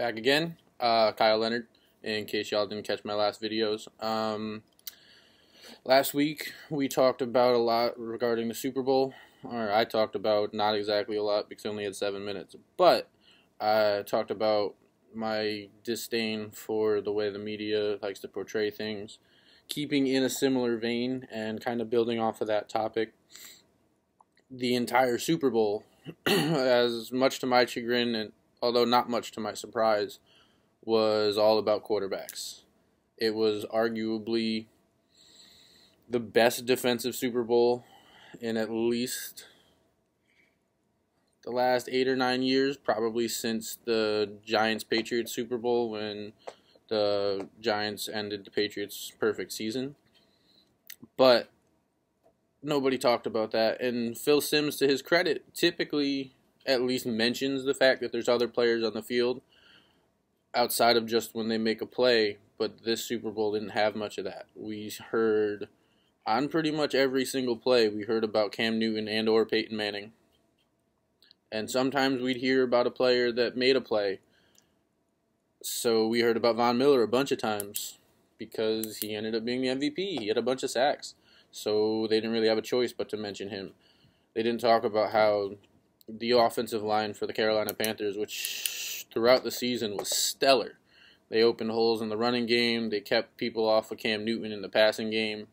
Back again, Kyle Leonard, in case y'all didn't catch my last videos. Last week, we talked about a lot regarding the Super Bowl. Or I talked about not exactly a lot because I only had 7 minutes. But I talked about my disdain for the way the media likes to portray things. Keeping in a similar vein and kind of building off of that topic, the entire Super Bowl, as much to my chagrin and although not much to my surprise, was all about quarterbacks. It was arguably the best defensive Super Bowl in at least the last 8 or 9 years, probably since the Giants-Patriots Super Bowl when the Giants ended the Patriots' perfect season. But nobody talked about that, and Phil Simms, to his credit, typically at least mentions the fact that there's other players on the field outside of just when they make a play, but this Super Bowl didn't have much of that. We heard on pretty much every single play, we heard about Cam Newton and or Peyton Manning. And sometimes we'd hear about a player that made a play. So we heard about Von Miller a bunch of times because he ended up being the MVP. He had a bunch of sacks. So they didn't really have a choice but to mention him. They didn't talk about how the offensive line for the Carolina Panthers, which throughout the season was stellar. They opened holes in the running game. They kept people off of Cam Newton in the passing game.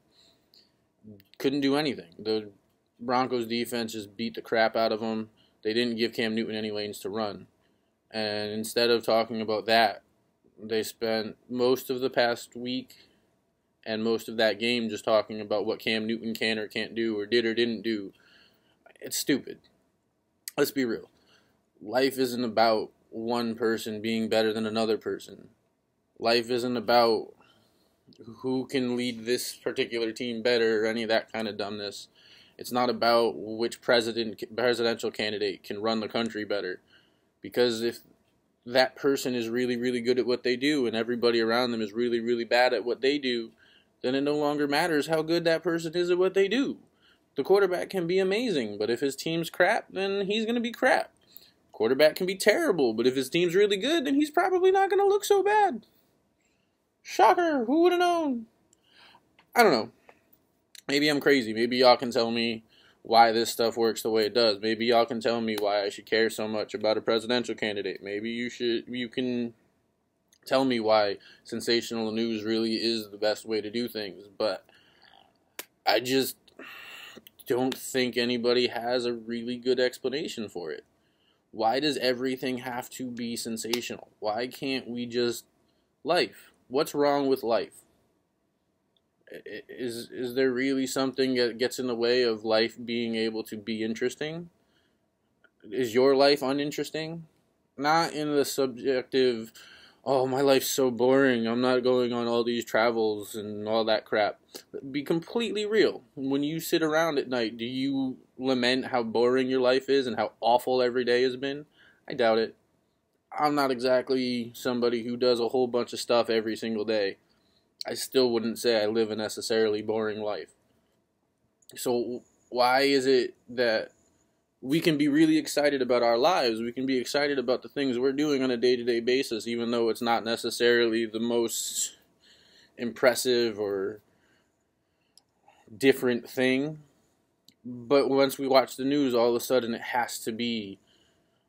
Couldn't do anything. The Broncos defense just beat the crap out of them. They didn't give Cam Newton any lanes to run. And instead of talking about that, they spent most of the past week and most of that game just talking about what Cam Newton can or can't do or did or didn't do. It's stupid. Let's be real. Life isn't about one person being better than another person. Life isn't about who can lead this particular team better or any of that kind of dumbness. It's not about which presidential candidate can run the country better. Because if that person is really, really good at what they do and everybody around them is really, really bad at what they do, then it no longer matters how good that person is at what they do. The quarterback can be amazing, but if his team's crap, then he's going to be crap. Quarterback can be terrible, but if his team's really good, then he's probably not going to look so bad. Shocker, who would have known? I don't know. Maybe I'm crazy. Maybe y'all can tell me why this stuff works the way it does. Maybe y'all can tell me why I should care so much about a presidential candidate. Maybe you can tell me why sensational news really is the best way to do things. But I just don't think anybody has a really good explanation for it. Why does everything have to be sensational? Why can't we just life? What's wrong with life? Is there really something that gets in the way of life being able to be interesting? Is your life uninteresting? Not in the subjective, oh, my life's so boring, I'm not going on all these travels and all that crap. Be completely real. When you sit around at night, do you lament how boring your life is and how awful every day has been? I doubt it. I'm not exactly somebody who does a whole bunch of stuff every single day. I still wouldn't say I live a necessarily boring life. So why is it that we can be really excited about our lives, we can be excited about the things we're doing on a day-to-day basis, even though it's not necessarily the most impressive or different thing, but once we watch the news, all of a sudden it has to be,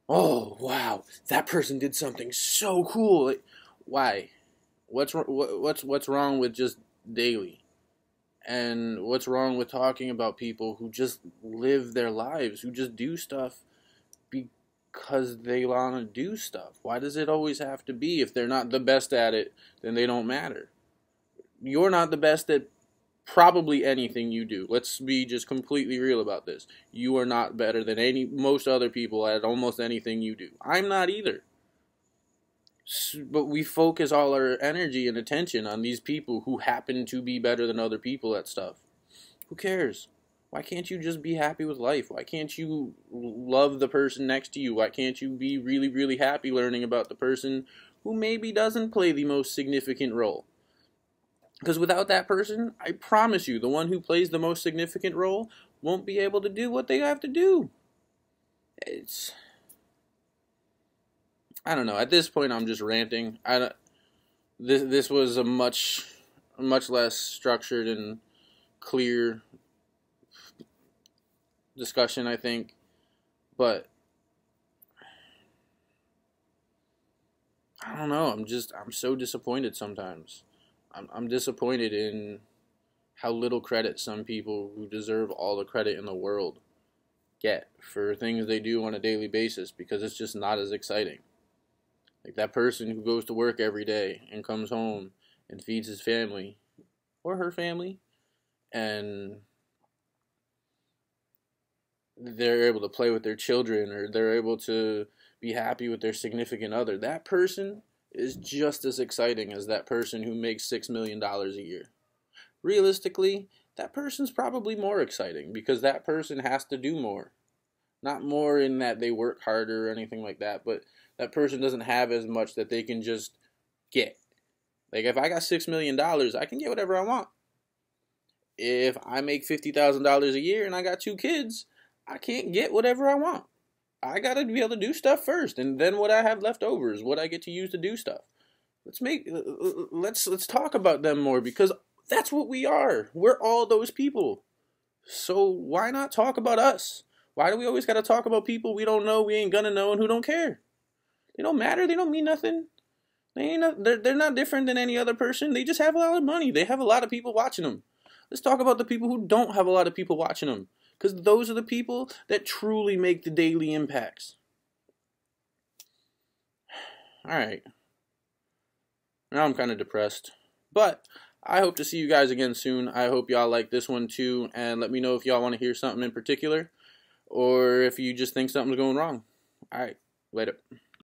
oh, wow, that person did something so cool. Like, why? What's wrong with just daily? And what's wrong with talking about people who just live their lives, who just do stuff because they want to do stuff? Why does it always have to be, if they're not the best at it, then they don't matter? You're not the best at probably anything you do. Let's be just completely real about this. You are not better than most other people at almost anything you do. I'm not either. But we focus all our energy and attention on these people who happen to be better than other people at stuff. Who cares? Why can't you just be happy with life? Why can't you love the person next to you? Why can't you be really, really happy learning about the person who maybe doesn't play the most significant role? Because without that person, I promise you, the one who plays the most significant role won't be able to do what they have to do. I don't know. At this point, I'm just ranting. This was a much less structured and clear discussion, I think. But I don't know. I'm so disappointed sometimes. I'm disappointed in how little credit some people who deserve all the credit in the world get for things they do on a daily basis, because it's just not as exciting. Like that person who goes to work every day and comes home and feeds his family or her family, and they're able to play with their children, or they're able to be happy with their significant other. That person is just as exciting as that person who makes $6 million a year. Realistically, that person's probably more exciting because that person has to do more. Not more in that they work harder or anything like that, but that person doesn't have as much that they can just get. Like if I got $6 million, I can get whatever I want. If I make $50,000 a year and I got 2 kids, I can't get whatever I want. I gotta be able to do stuff first, and then what I have left over is what I get to use to do stuff. Let's talk about them more, because that's what we are. We're all those people. So why not talk about us? Why do we always gotta talk about people we don't know, we ain't gonna know, and who don't care? They don't matter. They don't mean nothing. They're not different than any other person. They just have a lot of money. They have a lot of people watching them. Let's talk about the people who don't have a lot of people watching them, because those are the people that truly make the daily impacts. Alright. Now I'm kind of depressed. But I hope to see you guys again soon. I hope y'all like this one too. And let me know if y'all want to hear something in particular, or if you just think something's going wrong. Alright. Later.